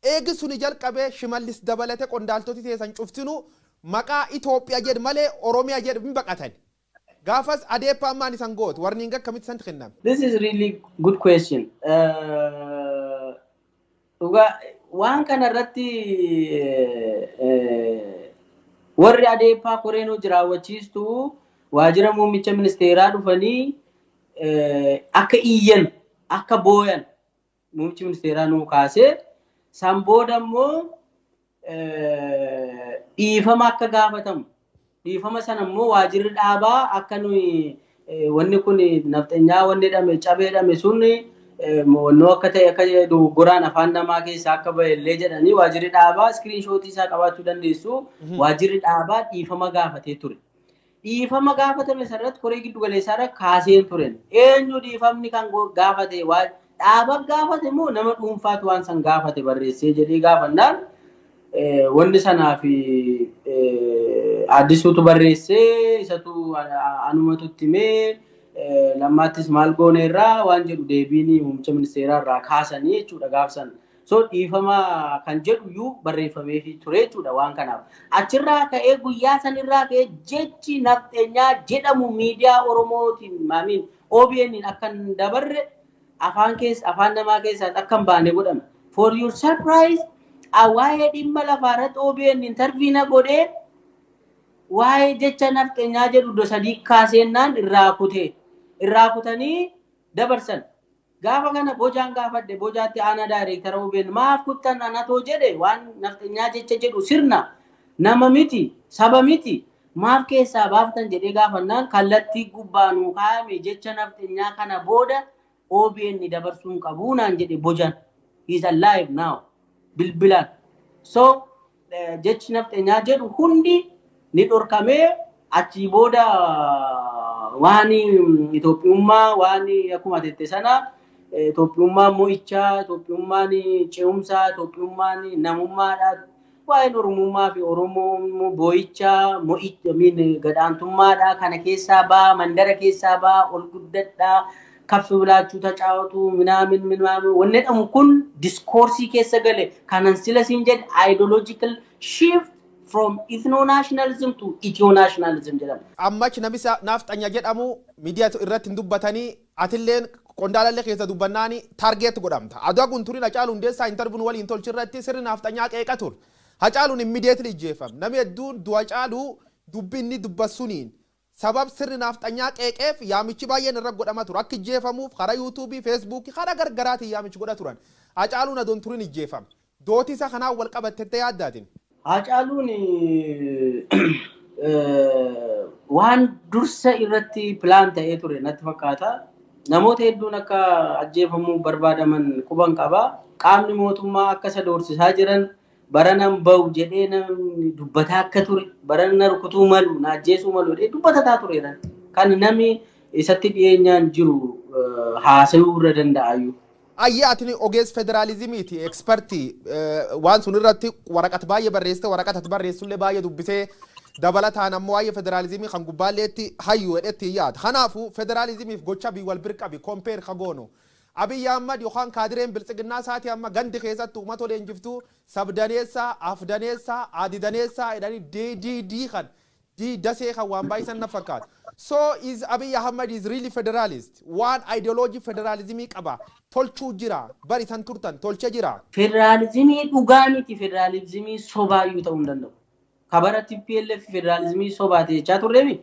Eegi suni jalqabee Shimallis dabalate qondaaltoti teessan cuftinu maqaa Itoophiyaa jedhu malee Oromiyaa jedhu hin baqatan. Gaafas adeeppa ammaan isan gootu warni hin akkamitti santi kenname. This is really good question. Waan kana irratti warri adeeppaa koreenoo jiraawwachiistu waajjira muummicha ministeeraa dhufanii akka iyyan akka booyan muummichi ministeeraa nuu kaasee san booda immoo dhiifama akka gaafatamu dhiifama sana immoo waajjirri dhaabaa akka nuyi wanni kun nafxanyaa wanni jedhame cabee jedhame sun wannoo akka ta'e akka dogoggoraan afaan namaa keessaa akka ba'ellee jedhanii waajjirri dhaabaa iskiriinshootii isaa qabaachuu dandeessu waajjirri dhaabaa dhiifama gaafatee ture. Dhiifama gaafatame sarratti koree giddu galeessaarra kaaseen turen. Eenyu dhiifamni kan gaafate dhaaba gaafate moo nama dhuunfaatu waan san gaafate barreessee jedhee gaafannaan wanni sanaa fi addisuutu barreessee isatu anumatu timee lammaattis maal goone irraa waan jedhu deebiin muummicha ministeeraa irraa kaasanii jechuudha gaafsan. So dhiifama kan jedhu iyyuu barreeffamee fi ture jechuudha waan kanaaf. Achirraa ka'ee guyyaa sanirraa ka'ee jechi nafxeenyaa jedhamu miidiyaa Oromootiin maamiin OBN akka hin dabarre afaan namaa keessaa akka hin baane godhame. For your surprise waa'ee dhimma lafaarratti OBN interviina godhee waa'ee jecha nafxeenyaa jedhu dosadii kaaseennaan irraa kutanii dabarsan. Gaafa kana bojaan gaafadde bojaatti aanaa daayireektara OBN maaf kuttan anatoo jedhe waan nafxeenyaa jecha jedhu sirna nama miti saba miti maaf keessaa baaftan jedhee gaafannaan kallattii gubbaanuu kaa'ame jecha nafxeenyaa kana booda OBN dabarsuun qabuu naan jedhe bojaan. He is alive now. Bilbilaan. So jechi nafxeenyaa jedhu hundi ni dhorkamee achii booda waan Itoophiyummaa waan akkuma jette sana Itoophiyummaan mo'ichaa, Itoophiyummaan ce'umsaa, Itoophiyummaan namummaadha. Waa'een Oromummaa fi Oromoo boo'ichaa, gadhaantummaadha. Kana keessaa ba'a, mandara keessaa ba'a, ol guddadhaa, kaffi bilaachuu tacaawatu, minaamin wanni jedhamu kun diskoorsii keessa gale. Kanan sila siin jedhe ideological shift from ethno-nationalism to ethio-nationalism jedhama. Ammachi namisa nafxanya jedhamu miidiyaa irratti hin dubbatanii atilleen qondaalallee keessa dubbannaani taargeet godhamta. Aduu kun turin Hacaaluu Hundeessaa interviin waliin tolchirratti sirni nafxanyaa qeeqa ture. Hacaaluun immediately ijjeefame. Namni hedduun du'a Hacaaluu dubbi inni dubbasuniin sabab sirni nafxanyaa qeeqeef yaamichi baay'een irra godhama ture. Akka ijjeefamuuf karaa yuutuubii, feesbuukii, karaa gargaraatiin yaamichi godha turan. Hacaaluun adoon turin ijjeefame. Dooti isa kanaan wal qabattee yaaddaatiin. Hacaaluun waan dursa irratti pilaan ta'ee ture natti fakkaata. Namoota hedduun akka ajjeefamuu barbaadaman quban qaba. Qaamni mootummaa akka isa doorsisaa jiran baranan bahu jedhee namni dubbataa akka ture barana rukutuu malu na ajjeesuu malu jedhee dubbataa tureera. Kan namni isatti dhiyeenyaan jiru haasa'uu irra danda'ayyuu. Ayyaatni ogees federaalizimiiti ekspertii waan sun irratti waraqata baay'ee barreessite waraqata barreessullee baay'ee dubbisee dabalataan ammoo waa'ee federaalizimii kan gubbaalleetti hayyu jedhetti yaada. Kanaafuu federaalizimiif gocha wal birqabi kompeer kagoonu. Abiy Ahmad yookaan kaadireen biltsiginnaa isaati amma gandi keessatti uummata leenjiftuu sabdaneessaa, afdaneessaa, adidaneessaa jedhanii DDD kan dasee kan waan baay'isan na fakkaata. So is Abiy Ahmad is really federalist. One ideology federalizimii qaba. Tolchuu jira. Bari san turtan tolchee jira. Federalizimii dhugaa miti federalizimii sobaayyuu ta'uu hin danda'u. Kabaratti PLF federalizimii sobaa jechaa turreemi.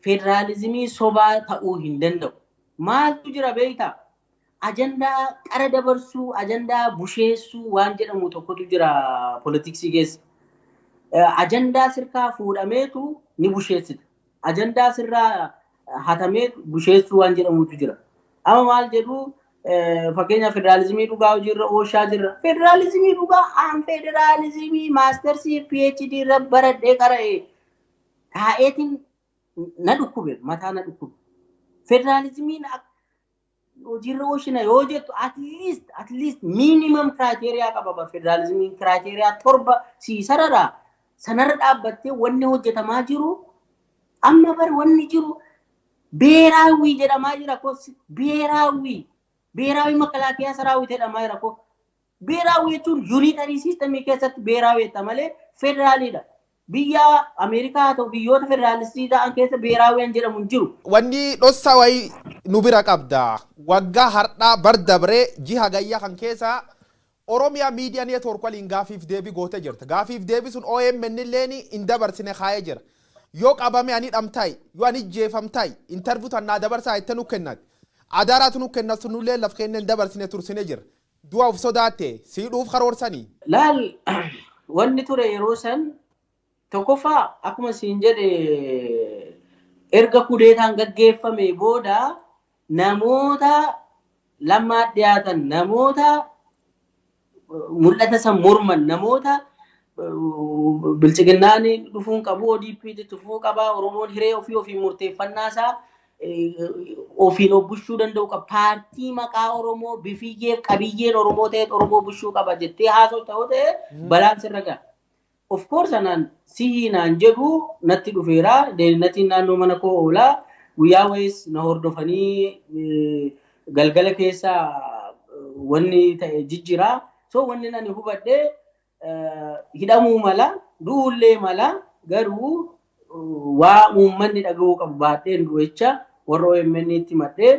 Federalizimii sobaa ta'uu hin danda'u. Maaltu jira beektaa? Ajandaa qara dabarsuu, ajandaa busheessuu waan jedhamu tokkotu jira politiksii keessa. ajandaa sirkaa fuudhameetu ni busheessita. Ajandaa sirraa hatamee busheessuu waan jedhamutu jira. Amma maal jedhu fakkeenya federaalizimii dhugaa hojiirra oolchaa jirra. Federaalizimii dhugaa aan federaalizimii maastersii PhD irra baradhee qara'ee taa'eetiin na dhukkube mataa na dhukkube. Federalizimiin hojiirra oolchina yoo jettu at least minimum criteria qaba. Federalizimiin criteria 7 siisarara sanarra dhaabbattee wanni hojjetamaa jiru amma bar wanni jiru beeraawi jedhamaa jira ko beeraawi makalaakiyaa saraawwi jedhamaa jira ko beeraawi jechuun unitary system keessatti beeraawi jetta malee federaalidha. Biyya Ameerikaa ta'u biyyoota federaalistii ta'an keessa beeraawi jedhamu hin jiru. Wanni dhossa wayi nu bira qabda. Waggaa hardhaa bardabree jiha gayyaa kan keessa Oromiyaa Media Network waliin gaafiif deebii gootee jirta. Gaafiif deebii sun OMN illeen hin dabarsine kaayee jira. Yoo qabame ani dhamtaay, yoo ani jeefamtaay, interview tannaa dabarsaa itti nu kennat. Adaaraatu nu kennat sunullee laf kenneen dabarsine tursine jira. Du'a of sodaatte siidhuuf karoorsanii. Laal wanni ture yeroo san tokkoffaa akkuma siin jedhe erga kudeetaan gaggeeffame booda namoota lammaa dhiyaatan namoota mul'ata san morman namoota bilchiginnaan dhufuun qabu ODP dhufuu qaba Oromoon hiree ofii murteeffannaa isaa ofiin bushuu danda'u qaba paartii maqaa Oromoo bifiyyee qabiyyeen Oromoo ta'e Oromoo bushuu qaba jettee haasoo ta'u ta'e balaan sirra ga'a. Of course anan sihinaan jedhu natti dhufeera deegnatiin naannoo mana koo oolaa guyyaa wayis na hordofanii galgala keessa wanni ta'e jijjiraa so wanni nani hubadhe hidhamuu mala duullee mala garuu waa uummanni dhaga'uu qabu baadheen du'echa warra OMN itti madhee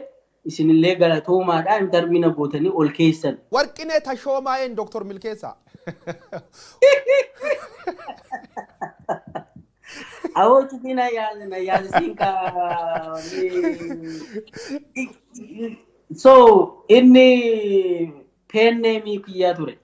isinillee galatoomaadha interviina gootanii ol keessan. Warqinee Tashoomaayeen Dr. Milkeessa. Awwaati tina yaalisiinka so inni penne mi kiyyaa ture.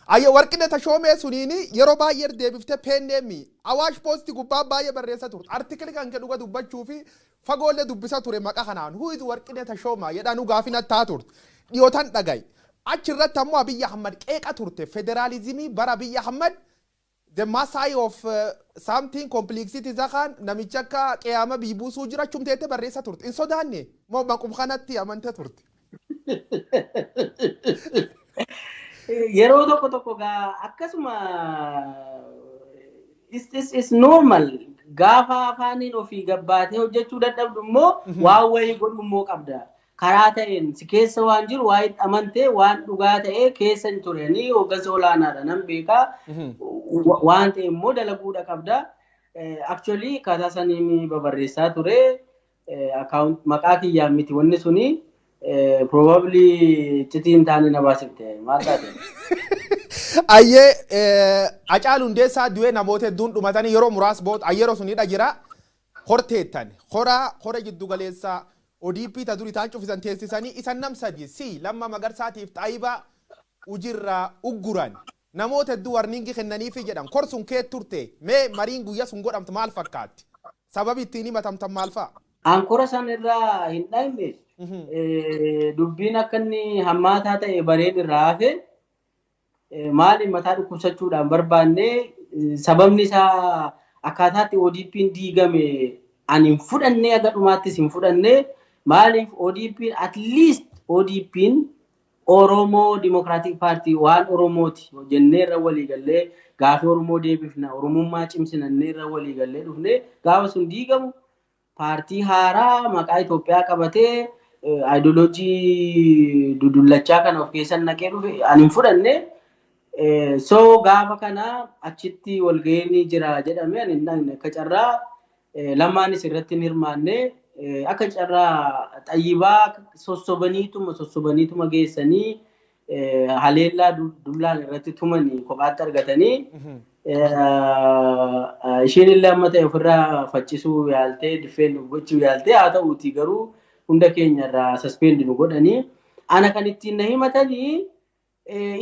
Ayyo warqinee Tashoomee suniini yeroo baay'ee deebiftee penne mi Awaash Post gubbaa baay'ee barreessa turte artikilii kan kedhuga dubbachuu fi fagoolee dubbisa ture maqaa kanaan huizu warqinee Tashoomaa jedhaanu gaafina taa turte dhiyootan dhagaye achirratti ammoo Abiy Ahmad qeeqa turte federalizimii bara Abiy Ahmad the Maasai of something complexity zakan namicha akka qiyama biibusuu jirachum teete barreessa turte in sodaanne moo maqum kanatti amante turte. Yeroo tokko gaa akkasuma is normal gaafa afaaniin ofii gabbaatee hojjechuu dadhabdu immoo waan wayii godhu immoo qabda. Karaa ta'een si keessa waan jiru waa itti amantee waan dhugaa ta'ee keessa hin tureni hoggansa olaanaadha nan beekaa waan ta'e immoo dalaguudha qabda. Actually kaataa saniin babarreessaa ture account maqaa kiyyaan miti wanni suni probably citiin taani na baasifte maal taate. Ayyee Hacaaluu Hundeessaa du'ee namoota hedduun dhumatanii yeroo muraas boot ayyeroo sunidha jira horteettan hora jiddu galeessaa ODP ta duri taan cufisan teessisanii isan nam sadi si lamma magarsaatiif Xaayibaa ujirraa ugguran namoota hedduu warningi kennaniifi jedhan korsun kee turte mee mariin guyyaa sun godhamtu maal fakkaatti sababi ittiin himatamtan maal fa'a? Ankora san irraa hin dhaime dubbiin akka inni hammaataa ta'e bareen irraa hafe maali mataa dhukkubsachuudhaan barbaanne sababni isaa akkaataatti ODP'n diigame ani hin fudhanne aga dhumaattis hin fudhanne maaliif ODP'n at least ODP'n Oromoo Democratic Party waan Oromooti jennee irra walii gallee gaafa Oromoo deebifna Oromummaa cimsinannee irra walii gallee dhufne gaafa sun diigamu paartii haaraa maqaa Itoophiyaa qabatee ideoloojii dudullachaa kana of keessan naqee dhufe ani hin fudhanne so gaafa kana achitti walgahii jira jedhame ani hin akka carraa lamaanis irratti hin hirmaanne akka carraa Xayyibaa sossobaniituma geessanii haleellaa dullaan irratti tumanii kophaatti argatanii isheen illee amma ta'e ofirraa faccisuu yaaltee difeen gochuu yaaltee haa ta'uuti garuu hunda keenya irraa suspend nu godhanii ana kan ittiin na himatanii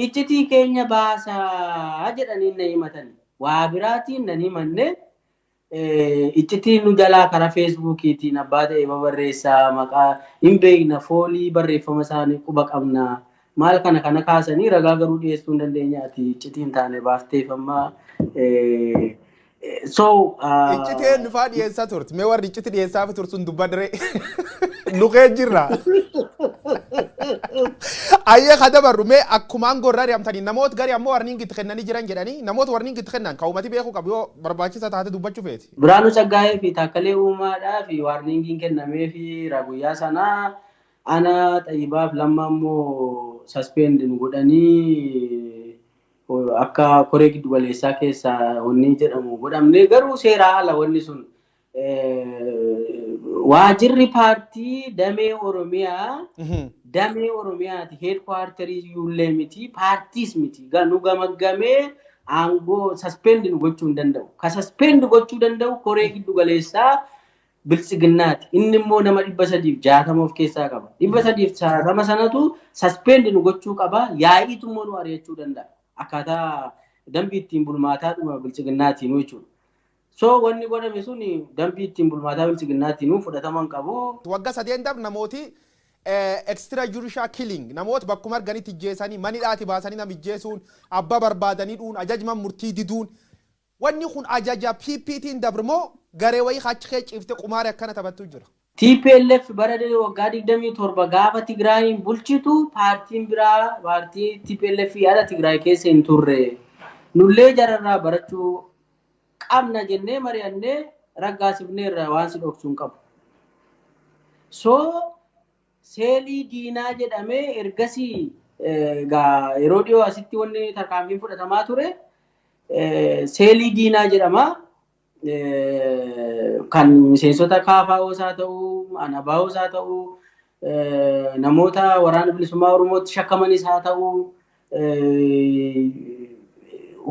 iccitii keenya baasaa jedhanii na himatanii waa biraatiin nani manne iccitiin nu jalaa karaa feesbuukiitiin abbaa ta'e barreessaa maqaa hin beekna foolii barreeffama isaanii quba qabna maal kana kaasanii ragaa garuu dhiyeessuu hin dandeenyaati iccitiin taane baafteeffammaa so iccitiin dhufaa dhiyeessaa turte mee warri icciti dhiyeessaa fi tursun dubbadre nuqee jirra ayyee kadabarru mee akkumaan gorraa deemtanii namoota gari ammoo warniin gitti kennanii jiran jedhanii namoota warniin gitti kennan ka'umati beekuu qabu yoo barbaachisa taate dubbachuu feeti. Biraanuu Saggaayee fi Taakkalee Uumaadhaa fi warniingiin kennamee fi guyyaa sanaa ana Xayyibaaf Lammaa immoo saspeendiin godhanii akka koree giddu galeessaa keessaa wanni jedhamu godhamne garuu seeraa ala wanni sun waajirri paartii damee Oromiyaati heedkwaartarii yuullee miti paartiis miti nu gamaggamee aangoo saspeendiin gochuu hin danda'u. Ka saspeendi gochuu danda'u koree giddu galeessaa bilchiginnaati. Inni immoo nama 360 of keessaa qaba. 360 sanatu saspeendiin gochuu qaba. Yaa'iitu immoo nu ari'achuu danda'a. Akkaataa dambii ittiin bulmaataadhuma bilchiginnaatiin jechuudha. So wanni godhame sun dambii ittiin bulmaataa bilchiginnaatiin fudhataman qabu. Waggaa 3 namooti extrajudicial killing namoota bakkuma arganitti ijjeessanii manidhaati baasanii nama ijjeessuun abbaa barbaadanii dhuun ajajman murtii diduun wanni kun ajaja PPT'n dabrmoo garee wayii achii ciifte qumaaree akkana taphattu jira. TPLF bara waggaa 27 gaafa Tigraayin bulchitu paartiin biraa paartii TPLF yaada Tigraay keessa hin turre nullee jararraa barachuu qabna jennee mari'annee raggaasifneerra waan si dhoksuun qabu. So seelii diinaa jedhamee ergasii yeroo dhiyoo asitti wanni tarkaanfiin fudhatamaa ture seelii diinaa jedhama kan miseensota KFO's haa ta'uu ABO's haa ta'uu namoota waraana bilisummaa Oromootti shakkamanis haa ta'uu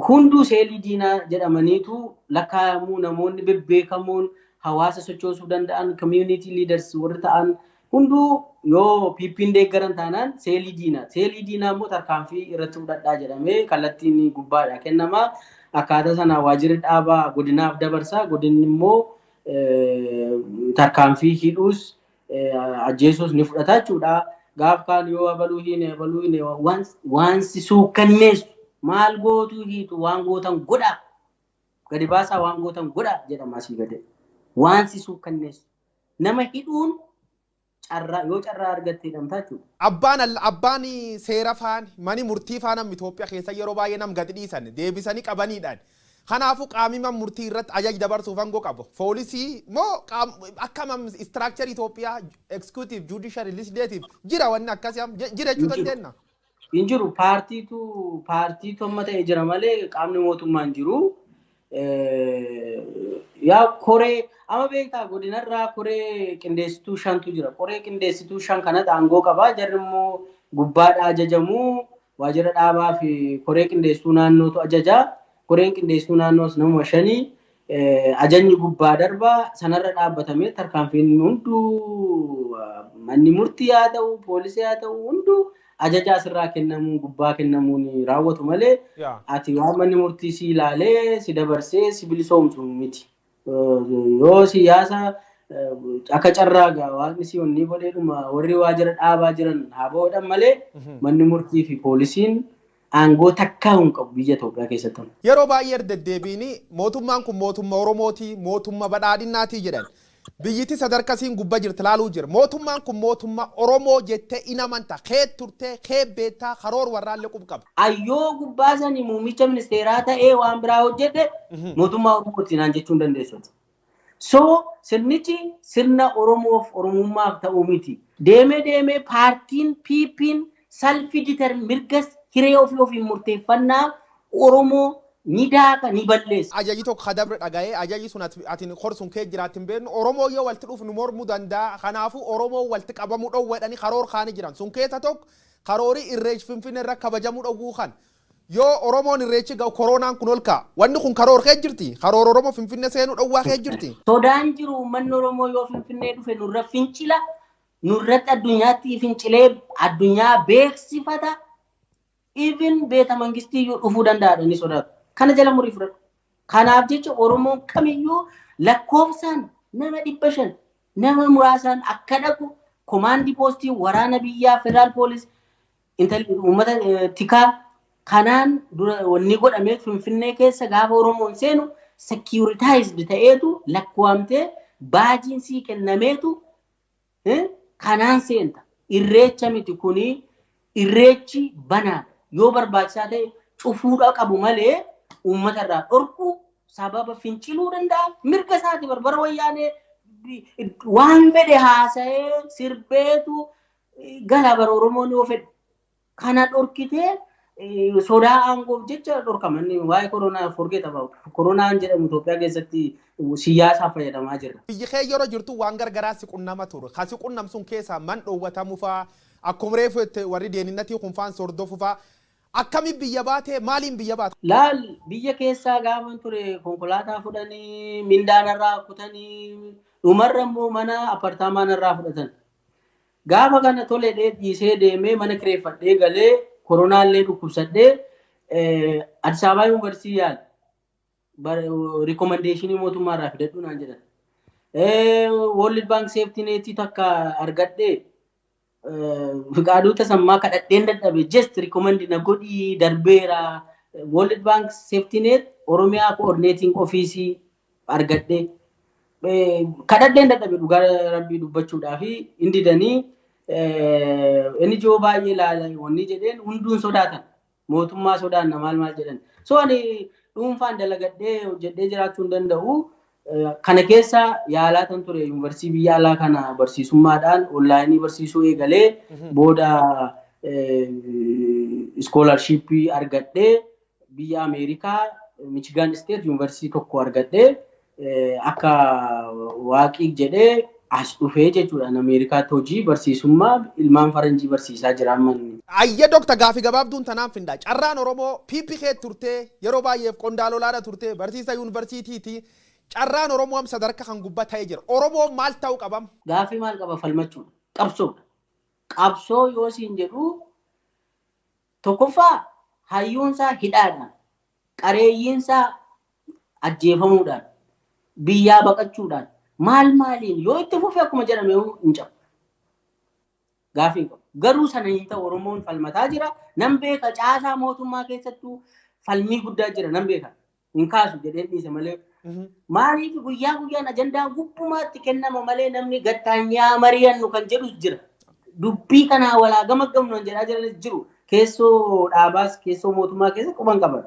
hunduu seelii diinaa jedhamaniitu lakkaa'amuu namoonni bebbeekamoon hawaasa sochoosuu danda'an community leaders warri ta'an hunduu yoo PP'n deeggaran taanaan seelii diinaa immoo tarkaanfii irratti fudhadhaa jedhamee kallattiin gubbaadha kennama. Akkaataa sana waajirri dhaabaa godinaaf dabarsaa godinni immoo tarkaanfii hidhuus ajjeesuus ni fudhata jechuudha. Gaaf kaan yoo abaluu hin waan si suukkanneessu maal gootuu hiitu waan gootan godha gadi baasaa waan gootan godha jedhama asii gade waan si suukkanneessu nama hidhuun yoo carraa argattee hidhamtaa jechuudha. Abbaan seera faan mani murtii faanam Itoophiyaa keessa yeroo baay'ee nam gadi dhiisan deebisanii qabaniidhaan. Kanaafuu qaamima murtii irratti ajaja dabarsuuf hangoo qabu. Poolisii moo akkam structure Itoophiyaa executive judiciary legislative jira wanni akkasii jira jechuu dandeenya. Hin jiru paartiitu amma ta'e jira malee qaamni mootummaa hin jiru. Yaa koree amma beektaa godinarraa koree qindeessituu 5tu jira. Koree qindeessituu 5 kanatti aangoo qaba. Jarri immoo gubbaadhaa ajajamuu waajjira dhaabaa fi koree qindeessituu naannootu ajaja. Koreen qindeessituu naannoos nama 5 ajajni gubbaa darba sanarra dhaabbatamee tarkaanfiin hunduu manni murtii haa ta'u poolisii haa ta'u hunduu ajaja asirraa kennamuun gubbaa kennamuun raawwatu malee ati waan manni murtii si ilaalee si dabarsee si bilisoomsu miti. Yoo siyaasa akka carraagaa waaqni si onni godheedhuma warri waajjira dhaabaa jiran haa ba'uudhaan malee manni murtii fi poolisiin aangoo takkaa hin qabu biyya Itoophiyaa keessatti. Yeroo baay'ee deddeebiin mootummaan kun mootummaa Oromooti mootummaa badhaadhinaatii jedhan. Biyyiti sadarkasiin gubbaa jirti laaluu jira. Mootummaan kun mootummaa Oromoo jettee inamanta kee turtee kee beektaa karoor warraallee qaba. Ayyoo gubbaa sanii muummicha ministeeraa ta'ee waan biraa hojjete mootummaa Oromooti naan jechuun dandeessuuti. So sirnichi sirna Oromoof Oromummaaf ta'uu miti. Deemee paartiin PP'n salfi mirgas hiree ofii murteeffannaa Oromoo ni daaka ni balleessa. Ajaji tokko kadabre dhaga'ee ajaji sun ati korsuun kee jiraatin beeknu Oromoo yoo walitti dhufu nu mormuu danda'a. Kanaafuu Oromoo walitti qabamuu dhoowwadhanii karoor kaanii jiran. Sun keessa tokko karoorii irreechi Finfinnee irra kabajamuu dhowwuu kan. Yoo Oromoon irreechi ga'u koronaan kun ol ka'a. Wanni kun karoor kee jirti. Karoor Oromoo Finfinnee seenuu dhowwaa kee jirti. Sodaan jiru uummanni Oromoo yoo Finfinnee dhufe nurra fincila. Nurratti addunyaatti fincilee addunyaa beeksifata. Even beeta mangistii dhufuu danda'adha ni sodaatu. Kana jala murii fudhatu. Kanaaf jecha Oromoon kamiyyuu lakkoofsaan nama 500 nama muraasaan akka dhaqu komaandii poostii waraana biyyaa federaal poolis uummata tikaa kanaan dura wanni godhamee Finfinnee keessa gaafa Oromoon seenu securitized ta'eetu lakkoofamtee baajiin sii kennameetu kanaan seenta. Irreecha miti kuni irreechi banaa yoo barbaachisaa ta'e cufuudha qabu malee uummata irraa dhorku sababa finciluu danda'a. Mirga isaati barbara wayyaanee waan fedhe haasa'ee sirbeetu gala bara Oromoon yoo fedhe kana dhorkitee sodaa aangoof jecha dhorkaman waa'ee koronaa forget about koronaan jedhamu Itoophiyaa keessatti siyaasaa fayyadamaa jira. Biyyi kee yeroo jirtu waan gargaraa si qunnama ture. Kan si qunnamsuun keessaa man dhoowwatamu fa'aa akkuma reefu warri deeminnatii kun fa'aan sordofu fa'aa akkami biyya baatee maaliin biyya baate? Laal biyya keessaa gaafa ture konkolaataa fudhanii mindaanarraa kutanii dhumarra immoo mana apartaamaanarraa fudhatan. Gaafa kana tolee dhiisee deemee mana kireeffadhee galee koronaallee dhukkubsadhee Addis Ababa Yuunivarsiitii yaala. Recommendation mootummaarraa fidadhu naan jedhan. World Bank Safety Net takka argadhee fiqaaduuta sammaa kadhadheen dadhabe just recommend na godhii darbeera. World Bank Safety Net Oromiyaa Coordinating Office argadhee kadhadheen dadhabe dhugaa rabbii dubbachuudhaaf indidanii inni joo baay'ee ilaalan wanni jedheen hunduun sodaatan mootummaa sodaan maal jedhan. So ani dhuunfaan dalagadhee hojjedhee jiraachuu hin danda'u. Kana keessa yaalaatan ture yuunivarsiitii biyya alaa kana barsiisummaadhaan onlaayinii barsiisuu eegalee booda iskoolarshiippii argadhee biyya Ameerikaa Michigan State yuunivarsiitii tokko argadhee akka waaqii jedhee as dhufee jechuudha Ameerikaatti hojii barsiisummaa ilmaan faranjii barsiisaa jira ammanni. Ayya Dr. Gaafii gabaabduun tanaan findaa. Carraan Oromoo PPK turtee yeroo baay'eef qondaalolaadha turtee barsiisa yuunivarsiitiiti. Carraan Oromoo sadarkaa kan gubbaa ta'ee jira. Oromoo maal ta'uu qabam? Gaafii maal qaba falmachuudha? Qabsoodha. Qabsoo yoo siin jedhu tokkoffaa hayyuunsaa hidhaadhaan qareeyyiinsaa ajjeefamuudhaan biyyaa baqachuudhaan maaliin yoo itti fufee akkuma jedhame hin cabu. Gaafii qabu. Garuu sana hin ta'u Oromoon falmataa jira. Nan beeka caasaa mootummaa keessattuu falmii guddaa jira nan beeka. Hin kaasu jedheen dhiise malee. Maaliif guyyaan ajandaa gubbumaatti kennama malee namni gattaanyaa mari'annu kan jedhu jira. Dubbii kanaa walaa gamaggamnu jedhaa jiranis jiru. Keessoo dhaabaas keessoo mootummaa keessa quban qaban.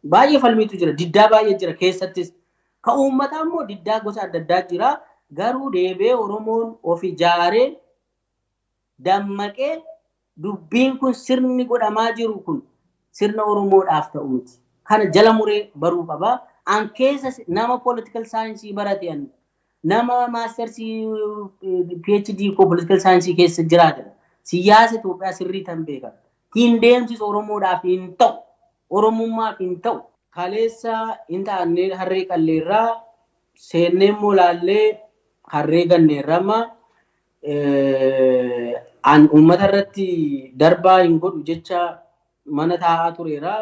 Baay'ee falmiitu jira. Diddaa baay'ee jira keessattis. Ka uummataa immoo diddaa gosa adda addaa jira. Garuu deebee Oromoon of ijaaree dammaqee dubbiin kun sirni godhamaa jiru kun sirna Oromoodhaaf ta'u miti. Kana jala muree baruu qaba. An keessa nama political science barateen nama mastersii PhD ko political science keessa jiraatan siyaasa Itoophiyaa sirrii tan beekan. Hin deemsis Oromoodhaaf hin ta'u. Oromummaaf hin ta'u. Kaleessa hin taanee harree qalleerraa seennee immoo laallee harree ganneerrama an uummata irratti darbaa hin godhu jecha mana taa'aa tureera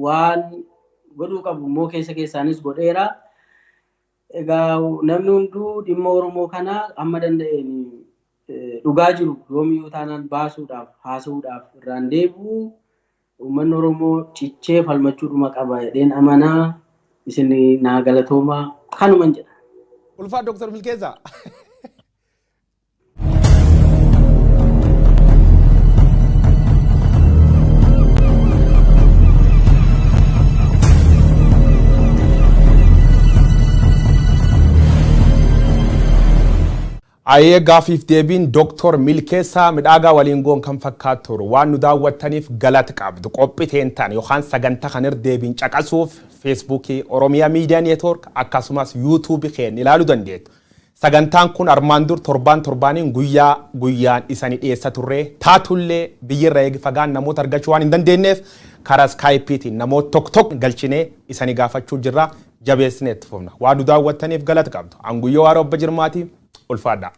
waan godhuu qabu immoo keessaanis godheera. Egaa namni hunduu dhimma Oromoo kana amma danda'een dhugaa jiru yoomiyyuu taanaan baasuudhaaf haasa'uudhaaf irraan deebi'u uummanni Oromoo cichee falmachuudhuma qaba jedheen amanaa isin naa galatoomaa kanuman jedha. Ulfaa Dr. Milkeessaa. Ayyee gaafiif deebiin Dr. Milkeessaa midhaagaa waliin goon kan fakkaatu turu waan nu daawwattaniif galata qabdu qophiiteen ta'an yookaan sagantaa kan deebiin caqasuuf Feesbuukii Oromiyaa Miidiyaa Neetwoork akkasumas yuutuubii keenya ilaaluu dandeettu. Sagantaan kun armaan dur torbaaniin guyyaan isanii dhiyeessa turre taatullee biyyirra eegi fagaan namoota argachuu waan hin dandeenyeef karaa skaayipiitiin namoota tokko galchinee isanii gaafachuu jirra jabeessineetti fufna. Waan nu daawwattaniif galata qabdu. An guyyoo waaroo obba jirmaati ulfaadhaa.